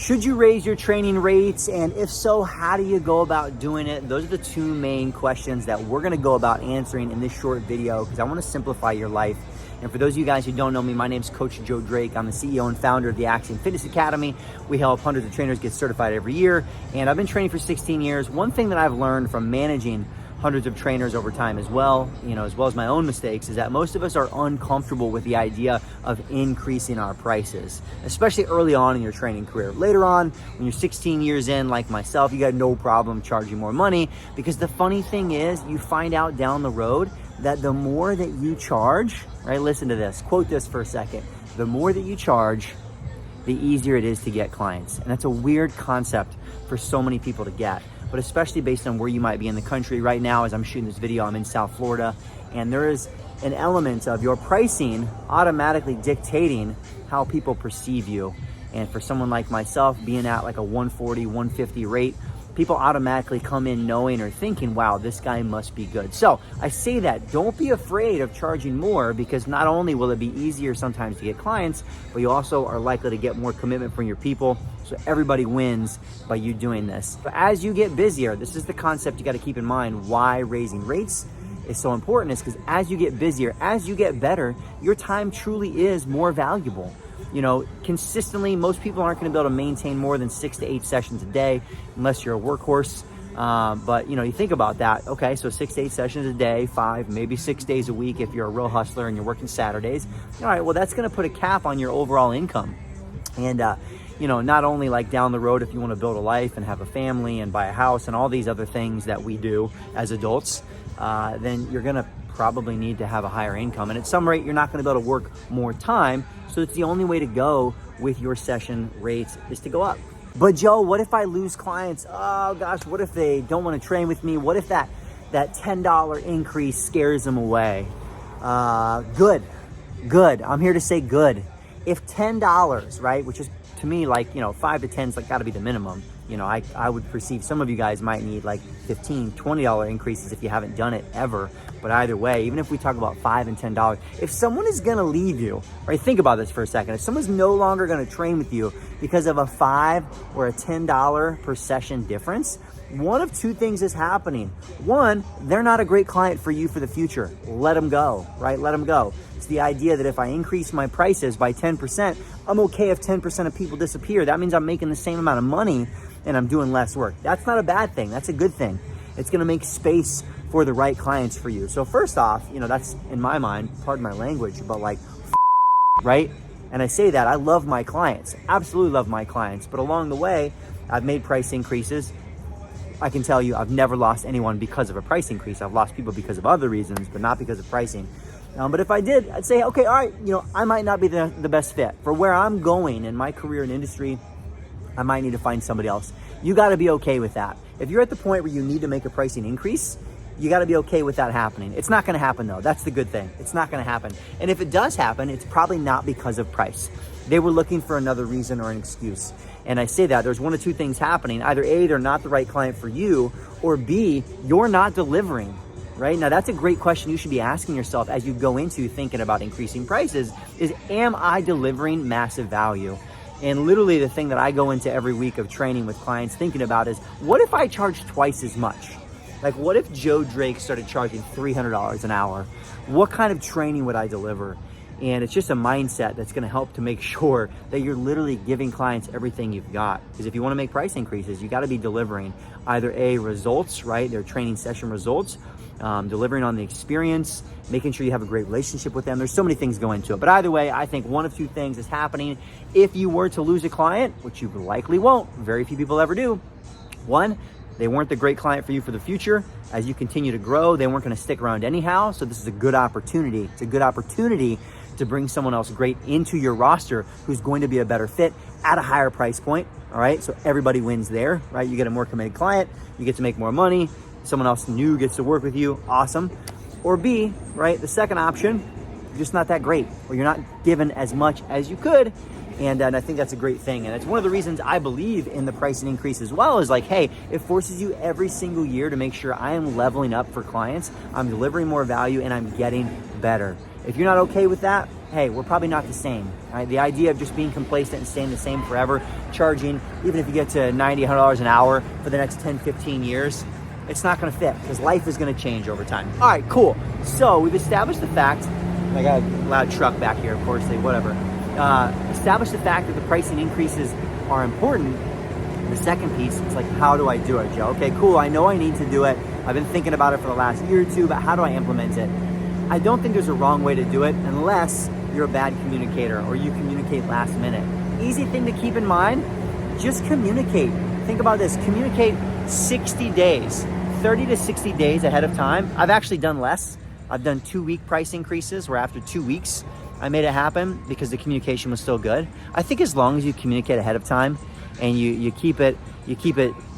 Should you raise your training rates? And if so, how do you go about doing it? Those are the two main questions that we're gonna go about answering in this short video because I wanna simplify your life. And for those of you guys who don't know me, my name's Coach Joe Drake. I'm the CEO and founder of the Axiom Fitness Academy. We help hundreds of trainers get certified every year. And I've been training for 16 years. One thing that I've learned from managing hundreds of trainers over time as well as my own mistakes, is that most of us are uncomfortable with the idea of increasing our prices, especially early on in your training career. Later on, when you're 16 years in, like myself, you got no problem charging more money, because the funny thing is, you find out down the road that the more that you charge, right? Listen to this, quote this for a second. The more that you charge, the easier it is to get clients. And that's a weird concept for so many people to get, but especially based on where you might be in the country. Right now, as I'm shooting this video, I'm in South Florida, and there is an element of your pricing automatically dictating how people perceive you. And for someone like myself, being at like a 140, 150 rate, people automatically come in knowing or thinking, wow, this guy must be good. So I say that, don't be afraid of charging more, because not only will it be easier sometimes to get clients, but you also are likely to get more commitment from your people. So everybody wins by you doing this. But as you get busier, this is the concept you got to keep in mind why raising rates is so important, is because as you get busier, as you get better, your time truly is more valuable. You know, consistently, most people aren't going to be able to maintain more than 6 to 8 sessions a day unless you're a workhorse. But you think about that. Okay, so 6 to 8 sessions a day, 5, maybe 6 days a week if you're a real hustler and you're working Saturdays. All right, well, that's going to put a cap on your overall income. And not only like down the road, if you want to build a life and have a family and buy a house and all these other things that we do as adults, then you're going to probably need to have a higher income. And at some rate, you're not going to be able to work more time. So it's the only way to go with your session rates is to go up. But Joe, what if I lose clients? Oh gosh, what if they don't want to train with me? What if that $10 increase scares them away? Good. I'm here to say good. If $10, right, which is to me like, 5 to 10 is like got to be the minimum. I would perceive some of you guys might need like $15, $20 increases if you haven't done it ever. But either way, even if we talk about $5 and $10, if someone is going to leave you, right, think about this for a second. If someone's no longer going to train with you because of a $5 or a $10 per session difference, one of two things is happening. One, they're not a great client for you for the future. Let them go, right? Let them go. It's the idea that if I increase my prices by 10%, I'm okay if 10% of people disappear. That means I'm making the same amount of money and I'm doing less work. That's not a bad thing. That's a good thing. It's going to make space for the right clients for you. So first off, that's in my mind, pardon my language, but like, right? And I say that I love my clients, absolutely love my clients. But along the way, I've made price increases. I can tell you I've never lost anyone because of a price increase. I've lost people because of other reasons, but not because of pricing. But if I did, I'd say, okay, all right, I might not be the best fit for where I'm going in my career and industry. I might need to find somebody else. You got to be okay with that. If you're at the point where you need to make a pricing increase, you got to be okay with that happening. It's not going to happen though. That's the good thing. It's not going to happen. And if it does happen, it's probably not because of price. They were looking for another reason or an excuse. And I say that there's one of two things happening. Either A, they're not the right client for you, or B, you're not delivering. Right? Now that's a great question you should be asking yourself as you go into thinking about increasing prices is, am I delivering massive value? And literally the thing that I go into every week of training with clients thinking about is, what if I charge twice as much? Like, what if Joe Drake started charging $300 an hour? What kind of training would I deliver? And it's just a mindset that's going to help to make sure that you're literally giving clients everything you've got. Because if you want to make price increases, you got to be delivering either A, results, right? Their training session results, delivering on the experience, making sure you have a great relationship with them. There's so many things go into it. But either way, I think one of two things is happening. If you were to lose a client, which you likely won't, very few people ever do. One, they weren't the great client for you for the future. As you continue to grow, they weren't going to stick around anyhow. So this is a good opportunity. It's a good opportunity to bring someone else great into your roster who's going to be a better fit at a higher price point. All right. So everybody wins there, right? You get a more committed client, you get to make more money. Someone else new gets to work with you. Awesome. Or B, right? The second option, you're just not that great, or you're not given as much as you could. And I think that's a great thing. And it's one of the reasons I believe in the pricing increase as well, is like, hey, it forces you every single year to make sure I am leveling up for clients. I'm delivering more value and I'm getting better. If you're not okay with that, hey, we're probably not the same, right? The idea of just being complacent and staying the same forever, charging, even if you get to $90, $100 an hour for the next 10, 15 years, it's not gonna fit because life is gonna change over time. All right, cool. So we've established the fact, I got a loud truck back here, of course, whatever. Established the fact that the pricing increases are important. The second piece is like, how do I do it, Joe? Okay, cool, I know I need to do it. I've been thinking about it for the last year or two, but how do I implement it? I don't think there's a wrong way to do it unless you're a bad communicator or you communicate last minute. Easy thing to keep in mind, just communicate. Think about this, communicate 60 days, 30 to 60 days ahead of time. I've actually done less. I've done 2-week price increases where after 2 weeks, I made it happen because the communication was still good. I think as long as you communicate ahead of time and you keep it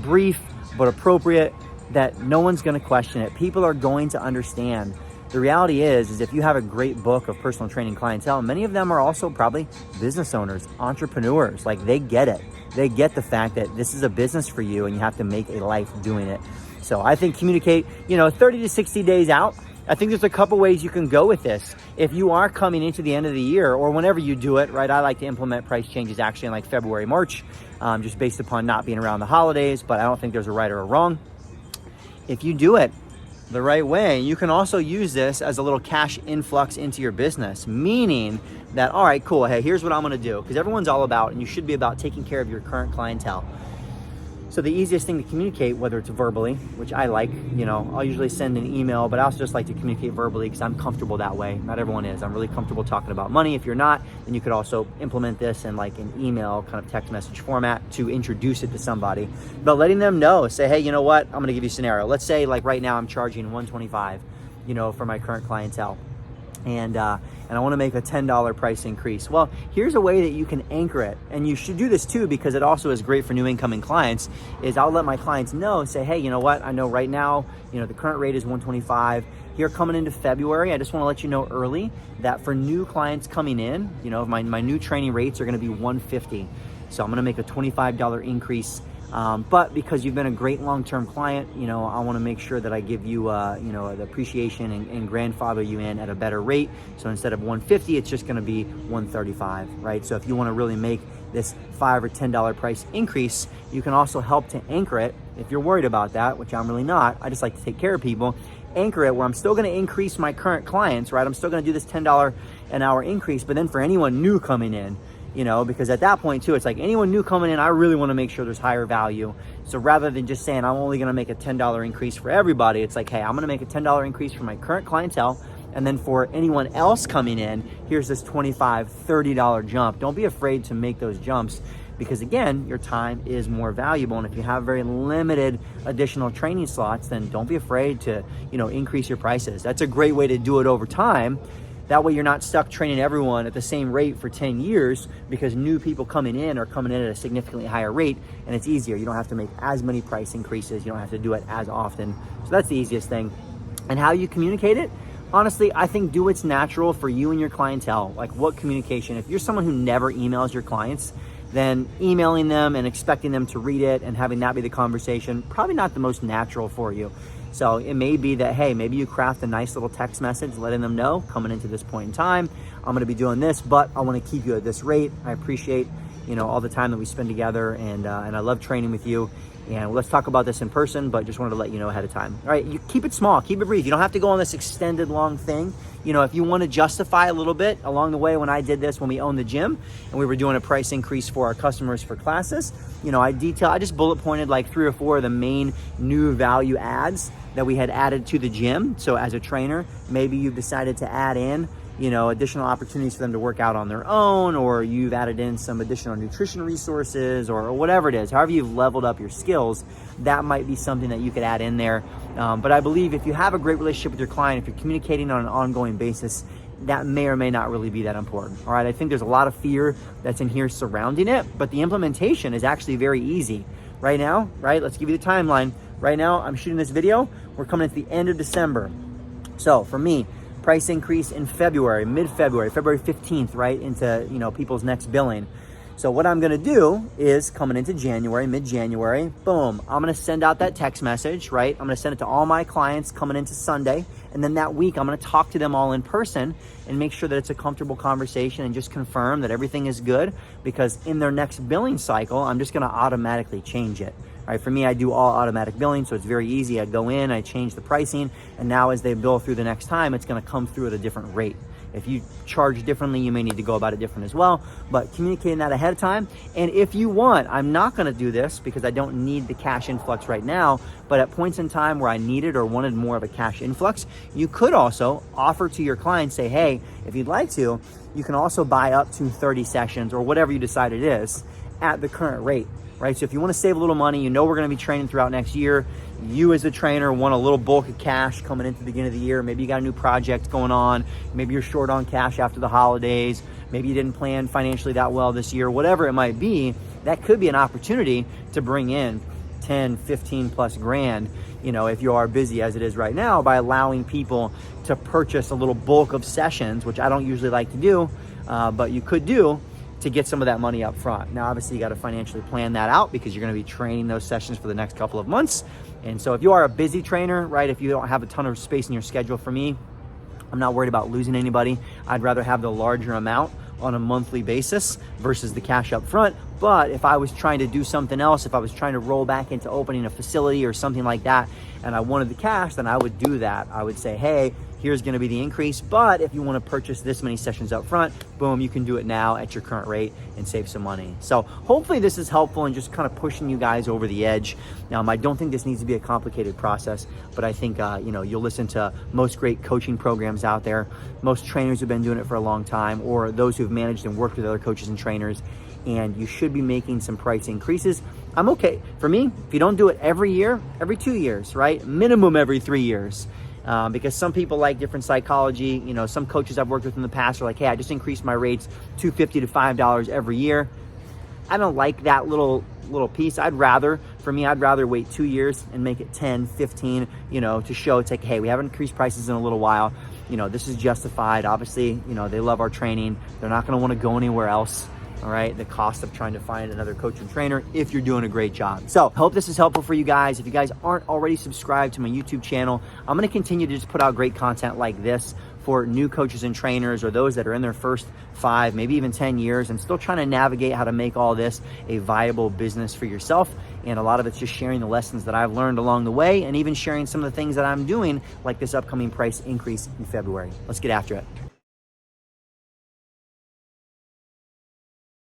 brief but appropriate, that no one's gonna question it. People are going to understand. The reality is if you have a great book of personal training clientele, many of them are also probably business owners, entrepreneurs. Like, they get it. They get the fact that this is a business for you and you have to make a life doing it. So I think communicate, 30 to 60 days out. I think there's a couple ways you can go with this. If you are coming into the end of the year or whenever you do it, right? I like to implement price changes actually in like February, March, just based upon not being around the holidays, but I don't think there's a right or a wrong. If you do it the right way, you can also use this as a little cash influx into your business, meaning that, all right, cool, hey, here's what I'm gonna do, because everyone's all about, and you should be about taking care of your current clientele. So the easiest thing to communicate, whether it's verbally, which I like, I'll usually send an email, but I also just like to communicate verbally because I'm comfortable that way. Not everyone is. I'm really comfortable talking about money. If you're not, then you could also implement this in like an email kind of text message format to introduce it to somebody. But letting them know, say, hey, you know what? I'm gonna give you a scenario. Let's say like right now I'm charging $125, for my current clientele. And I want to make a $10 price increase. Well, here's a way that you can anchor it. And you should do this too, because it also is great for new incoming clients, is I'll let my clients know, say, hey, you know what? I know right now, the current rate is $125. Here coming into February, I just want to let you know early that for new clients coming in, my new training rates are going to be $150. So I'm going to make a $25 increase. But because you've been a great long-term client, I want to make sure that I give you, the appreciation and grandfather you in at a better rate. So instead of $150, it's just going to be $135, right? So if you want to really make this $5 or $10 price increase, you can also help to anchor it. If you're worried about that, which I'm really not, I just like to take care of people, anchor it where I'm still going to increase my current clients, right? I'm still going to do this $10 an hour increase, but then for anyone new coming in, because at that point too, it's like anyone new coming in, I really want to make sure there's higher value. So rather than just saying, I'm only going to make a $10 increase for everybody, it's like, hey, I'm going to make a $10 increase for my current clientele. And then for anyone else coming in, here's this $25, $30 jump. Don't be afraid to make those jumps because again, your time is more valuable. And if you have very limited additional training slots, then don't be afraid to, increase your prices. That's a great way to do it over time. That way you're not stuck training everyone at the same rate for 10 years because new people coming in are coming in at a significantly higher rate and it's easier. You don't have to make as many price increases. You don't have to do it as often. So that's the easiest thing. And how you communicate it, honestly, I think do what's natural for you and your clientele. Like what communication? If you're someone who never emails your clients, then emailing them and expecting them to read it and having that be the conversation, probably not the most natural for you. So it may be that, hey, maybe you craft a nice little text message letting them know coming into this point in time, I'm going to be doing this, but I want to keep you at this rate. I appreciate, all the time that we spend together and I love training with you. And let's talk about this in person, but just wanted to let you know ahead of time. All right, you keep it small, keep it brief. You don't have to go on this extended long thing. If you want to justify a little bit along the way, when I did this, when we owned the gym and we were doing a price increase for our customers for classes, I just bullet pointed like 3 or 4 of the main new value adds that we had added to the gym. So as a trainer, maybe you've decided to add in, additional opportunities for them to work out on their own, or you've added in some additional nutrition resources or whatever it is. However you've leveled up your skills, that might be something that you could add in there. But I believe if you have a great relationship with your client, if you're communicating on an ongoing basis, that may or may not really be that important. All right, I think there's a lot of fear that's in here surrounding it, but the implementation is actually very easy. Right now, right, let's give you the timeline. Right now, I'm shooting this video. We're coming at the end of December. So for me, price increase in February, mid-February, February 15th, right, into people's next billing. So what I'm gonna do is coming into January, mid-January, boom, I'm gonna send out that text message, right? I'm gonna send it to all my clients coming into Sunday. And then that week, I'm gonna talk to them all in person and make sure that it's a comfortable conversation and just confirm that everything is good, because in their next billing cycle, I'm just gonna automatically change it. All right, for me, I do all automatic billing, so it's very easy. I go in, I change the pricing, and now as they bill through the next time, it's gonna come through at a different rate. If you charge differently, you may need to go about it different as well, but communicating that ahead of time. And if you want, I'm not gonna do this because I don't need the cash influx right now, but at points in time where I needed or wanted more of a cash influx, you could also offer to your clients, say, hey, if you'd like to, you can also buy up to 30 sessions or whatever you decide it is at the current rate, right? So if you wanna save a little money, you know we're gonna be training throughout next year, you as a trainer want a little bulk of cash coming into the beginning of the year. Maybe you got a new project going on. Maybe you're short on cash after the holidays. Maybe you didn't plan financially that well this year, whatever it might be. That could be an opportunity to bring in 10, 15 plus grand, you know, if you are busy as it is right now, by allowing people to purchase a little bulk of sessions, which I don't usually like to do, but you could do, to get some of that money up front. Now, obviously you got to financially plan that out because you're going to be training those sessions for the next couple of months. And so if you are a busy trainer, right, if you don't have a ton of space in your schedule, for me, I'm not worried about losing anybody. I'd rather have the larger amount on a monthly basis versus the cash up front. But if I was trying to do something else, if I was trying to roll back into opening a facility or something like that, and I wanted the cash, then I would do that. I would say, hey, here's gonna be the increase, but if you wanna purchase this many sessions up front, boom, you can do it now at your current rate and save some money. So hopefully this is helpful and just kind of pushing you guys over the edge. I don't think this needs to be a complicated process, but I think you know, you'll listen to most great coaching programs out there, most trainers who've been doing it for a long time, or those who've managed and worked with other coaches and trainers, and you should be making some price increases. I'm okay. For me, if you don't do it every year, every 2 years, right? Minimum every 3 years. Because some people like different psychology. You know, some coaches I've worked with in the past are like, hey, I just increased my rates $2.50 to $5 every year. I don't like that little piece. I'd rather wait 2 years and make it 10, 15, you know, to show it's like, hey, we haven't increased prices in a little while. You know, this is justified. Obviously, you know, they love our training. They're not going to want to go anywhere else. All right, the cost of trying to find another coach and trainer if you're doing a great job. So I hope this is helpful for you guys. If you guys aren't already subscribed to my YouTube channel, I'm going to continue to just put out great content like this for new coaches and trainers, or those that are in their first 5, maybe even 10 years and still trying to navigate how to make all this a viable business for yourself. And a lot of it's just sharing the lessons that I've learned along the way, and even sharing some of the things that I'm doing, like this upcoming price increase in February. Let's get after it.